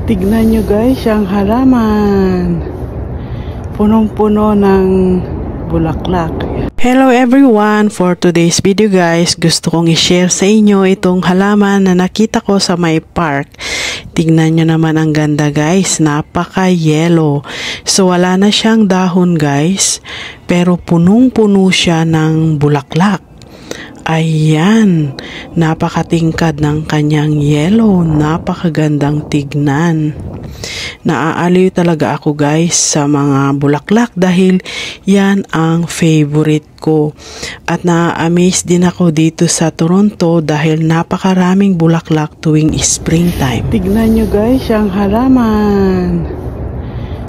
Tignan nyo guys, ang halaman. Punong-puno ng bulaklak. Hello everyone! For today's video guys, gusto kong i-share sa inyo itong halaman na nakita ko sa may park. Tignan nyo naman ang ganda guys, napaka-yellow. So wala na siyang dahon guys, pero punong-puno siya ng bulaklak. Ayan, napakatingkad ng kanyang yellow, napakagandang tignan. Naaaliw talaga ako guys sa mga bulaklak dahil yan ang favorite ko. At na-amaze din ako dito sa Toronto dahil napakaraming bulaklak tuwing springtime. Tignan nyo guys ang halaman.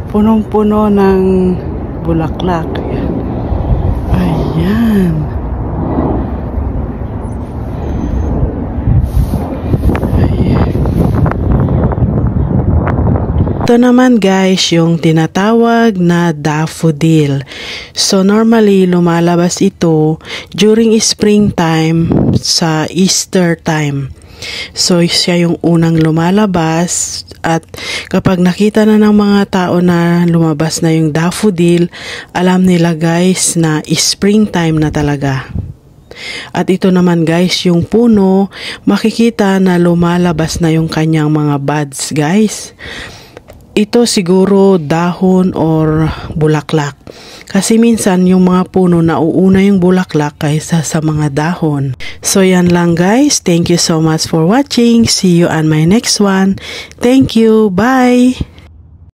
Punong-puno ng bulaklak. Ayan. Ito naman guys yung tinatawag na daffodil. So normally lumalabas ito during springtime sa Easter time. So siya yung unang lumalabas at kapag nakita na ng mga tao na lumabas na yung daffodil, alam nila guys na springtime na talaga. At ito naman guys yung puno, makikita na lumalabas na yung kanyang mga buds guys. Ito siguro dahon or bulaklak. Kasi minsan yung mga puno nauuna yung bulaklak kaysa sa mga dahon. So yan lang guys. Thank you so much for watching. See you on my next one. Thank you. Bye!